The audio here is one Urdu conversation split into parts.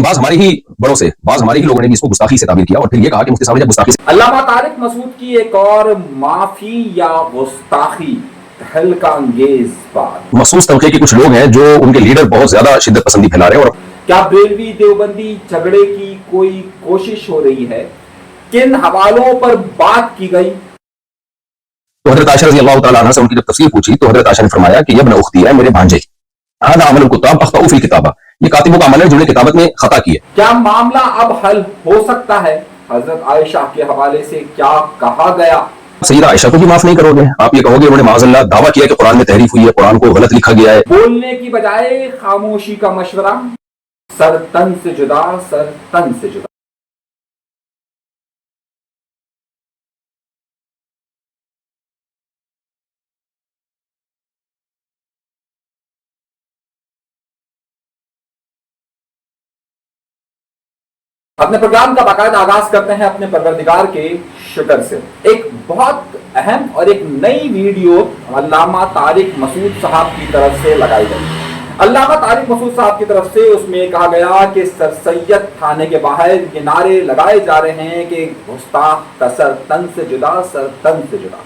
بعض ہمارے ہی بڑوں سے بعض ہمارے ہی لوگوں نے بھی اس کو گستاخی سے تعبیر کیا اور پھر یہ کہا کہ مفتی صاحب نے جب گستاخی سے علامہ طارق مسعود کی ایک اور معافی یا گستاخی تہلکہ انگیز بات. مخصوص طبقے کے کچھ لوگ ہیں جو ان کے لیڈر بہت زیادہ شدت پسندی پھیلا رہے ہیں. اور کیا بریلوی دیوبندی جھگڑے کی کوئی کوشش ہو رہی ہے؟ کن حوالوں پر بات کی گئی؟ تو حضرت عائشہ رضی اللہ تعالیٰ عنہ سے ان کی جب تفسیر پوچھی تو حضرت عائشہ نے فرمایا کہ ابن اختی ہے، میرے بھانجے. هذا عمل الكتاب اخطأوا في الكتابة، یہ کاتبوں کا عمل ہے جنہوں نے کتابت میں خطا کی ہے. کیا معاملہ اب حل ہو سکتا ہے؟ حضرت عائشہ کے حوالے سے کیا کہا گیا؟ سیدہ عائشہ کو بھی معاف نہیں کرو گے؟ آپ یہ کہو گے انہوں نے معاذ اللہ دعویٰ کیا کہ قرآن میں تحریف ہوئی ہے، قرآن کو غلط لکھا گیا ہے. بولنے کی بجائے خاموشی کا مشورہ، سر تن سے جدا، سر تن سے جدا. اپنے پروگرام کا باقاعدہ آغاز کرتے ہیں اپنے پروردگار کے شکر سے. ایک بہت اہم اور ایک نئی ویڈیو علامہ طارق مسعود صاحب کی طرف سے لگائی گئی. علامہ طارق مسعود صاحب کی طرف سے اس میں کہا گیا کہ سر سید تھانے کے باہر یہ نعرے لگائے جا رہے ہیں کہ گستاخ کا سر تن سے جدا، سر تن سے جدا،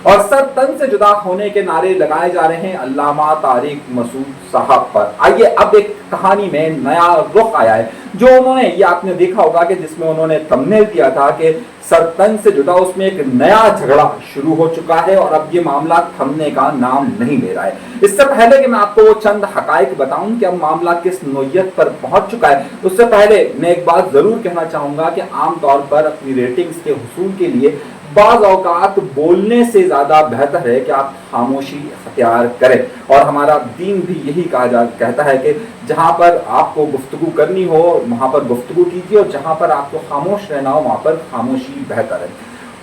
اور سر تن سے جدا ہونے کے نعرے لگائے جا رہے ہیں علامہ طارق مسعود صاحب پر. آئیے اب ایک کہانی میں نیا رخ آیا ہے جو انہوں نے، یہ آپ نے دیکھا ہوگا کہ جس میں انہوں نے تھمبنیل دیا تھا کہ سر تن سے جدا، اس میں ایک نیا جھگڑا شروع ہو چکا ہے اور اب یہ معاملہ تھمنے کا نام نہیں لے رہا ہے. اس سے پہلے کہ میں آپ کو چند حقائق بتاؤں کہ اب معاملہ کس نوعیت پر پہنچ چکا ہے، اس سے پہلے میں ایک بات ضرور کہنا چاہوں گا کہ عام طور پر اپنی ریٹنگز کے حصول کے لیے بعض اوقات بولنے سے زیادہ بہتر ہے کہ آپ خاموشی اختیار کریں، اور ہمارا دین بھی یہی کہتا ہے کہ جہاں پر آپ کو گفتگو کرنی ہو وہاں پر گفتگو کیجیے، اور جہاں پر آپ کو خاموش رہنا ہو وہاں پر خاموشی بہتر ہے.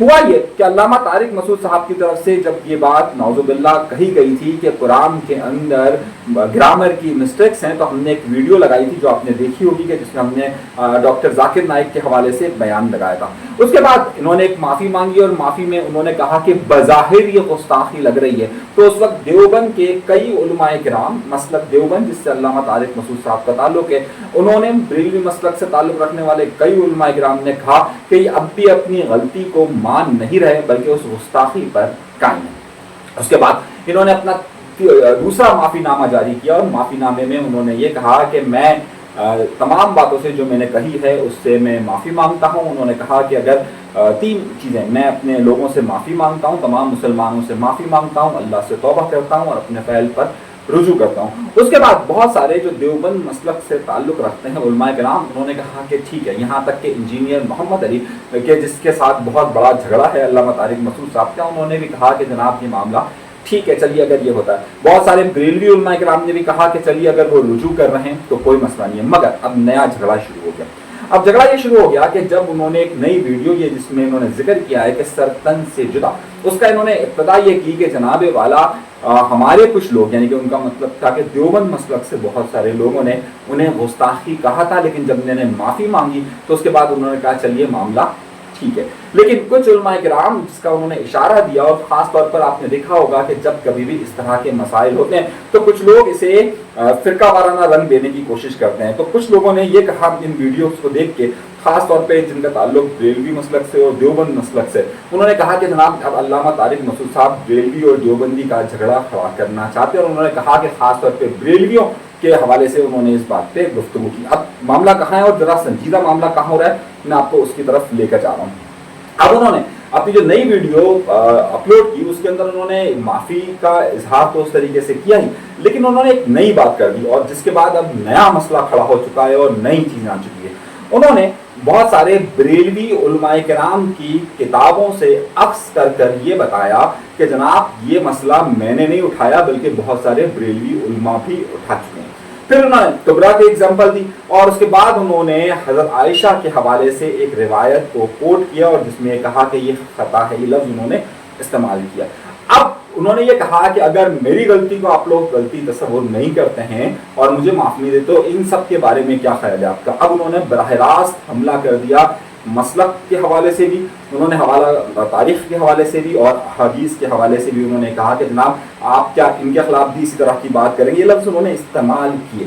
ہوا یہ کہ علامہ طارق مسعود صاحب کی طرف سے جب یہ بات نعوذ باللہ کہی گئی تھی کہ قرآن کے اندر گرامر کی مسٹیکس ہیں، تو ہم نے ایک ویڈیو لگائی تھی جو آپ نے دیکھی ہوگی کہ جس میں ہم نے ڈاکٹر ذاکر نائک کے حوالے سے بیان لگایا تھا. اس کے بعد انہوں نے ایک معافی مانگی اور معافی میں انہوں نے کہا کہ بظاہر یہ گستاخی لگ رہی ہے. تو اس وقت دیوبند کے کئی علماء کرام، مسلک دیوبند جس سے علامہ طارق مسعود صاحب کا تعلق ہے، انہوں نے بریلوی مسلک سے تعلق رکھنے والے کئی علماء کرام نے کہا کہ یہ اب بھی اپنی غلطی کو مان نہیں رہے بلکہ اس گستاخی پر قائم ہے. اس کے بعد انہوں نے اپنا دوسرا معافی نامہ جاری کیا اور معافی نامے میں انہوں نے یہ کہا کہ میں تمام باتوں سے جو میں نے کہی ہے اس سے میں معافی مانگتا ہوں. انہوں نے کہا کہ اگر تین چیزیں، میں اپنے لوگوں سے معافی مانگتا ہوں، تمام مسلمانوں سے معافی مانگتا ہوں، اللہ سے توبہ کرتا ہوں اور اپنے فعل پر رجوع کرتا ہوں. اس کے بعد بہت سارے جو دیوبند مسلک سے تعلق رکھتے ہیں علماء کرام، انہوں نے کہا کہ ٹھیک ہے، یہاں تک کہ انجینئر محمد علی کہ جس کے ساتھ بہت بڑا جھگڑا ہے علامہ طارق مسعود صاحب کا، انہوں نے بھی کہا کہ جناب یہ معاملہ ٹھیک ہے، چلیے اگر یہ ہوتا ہے. بہت سارے بریلوی علماء کرام نے بھی کہا کہ چلیے اگر وہ رجوع کر رہے ہیں تو کوئی مسئلہ نہیں ہے. مگر اب نیا جھگڑا شروع ہو گیا. اب جھگڑا یہ شروع ہو گیا کہ جب انہوں نے ایک نئی ویڈیو یہ جس میں انہوں نے ذکر کیا ہے کہ سر تن سے جدا، اس کا انہوں نے ابتدا یہ کی کہ جناب والا ہمارے کچھ لوگ، یعنی کہ ان کا مطلب تھا کہ دیوبند مسلک سے بہت سارے لوگوں نے انہیں گستاخی کہا تھا، لیکن جب انہوں نے معافی مانگی تو اس کے بعد انہوں نے کہا چلیے معاملہ ٹھیک ہے. لیکن کچھ علماء کرام جس کا انہوں نے اشارہ دیا، اور خاص طور پر آپ نے دیکھا ہوگا کہ جب کبھی بھی اس طرح کے مسائل ہوتے ہیں تو کچھ لوگ اسے فرقہ وارانہ رنگ دینے کی کوشش کرتے ہیں. تو کچھ لوگوں نے یہ کہا ان ویڈیوز کو دیکھ کے، خاص طور پہ جن کا تعلق بریلوی مسلک سے اور دیوبند مسلک سے، انہوں نے کہا کہ جناب اب علامہ طارق مسعود صاحب بریلوی اور دیوبندی کا جھگڑا کھڑا کرنا چاہتے ہیں، اور انہوں نے کہا کہ خاص طور پہ بریلویوں کے حوالے سے انہوں نے اس بات پہ گفتگو کی. اب معاملہ کہاں ہے اور ذرا سنجیدہ معاملہ کہاں ہو رہا ہے، میں آپ کو اس کی طرف لے کر جا رہا ہوں. اب انہوں نے اپنی جو نئی ویڈیو اپلوڈ کی اس کے اندر انہوں نے معافی کا اظہار تو اس طریقے سے کیا ہی، لیکن انہوں نے ایک نئی بات کر دی، اور جس کے بعد اب نیا مسئلہ کھڑا ہو چکا ہے اور نئی چیزیں آ چکی ہے. انہوں نے بہت سارے بریلوی علماء کرام کی کتابوں سے عکس کر کر یہ بتایا کہ جناب یہ مسئلہ میں نے نہیں اٹھایا بلکہ بہت سارے بریلوی علماء بھی اٹھا چکے ہیں. پھر انہوں نے کبرا کی ایگزامپل دی، اور اس کے بعد انہوں نے حضرت عائشہ کے حوالے سے ایک روایت کو کوٹ کیا اور جس میں کہا کہ یہ خطا ہے، یہ لفظ انہوں نے استعمال کیا. اب انہوں نے یہ کہا کہ اگر میری غلطی کو آپ لوگ غلطی تصور نہیں کرتے ہیں اور مجھے معاف نہیں دیتے تو ان سب کے بارے میں کیا خیال ہے آپ کا. اب انہوں نے براہ راست حملہ کر دیا مسلک کے حوالے سے بھی، انہوں نے حوالہ تاریخ کے حوالے سے بھی اور حدیث کے حوالے سے بھی. انہوں نے کہا کہ جناب آپ کیا ان کے خلاف بھی اسی طرح کی بات کریں گے، یہ لفظ انہوں نے استعمال کیے.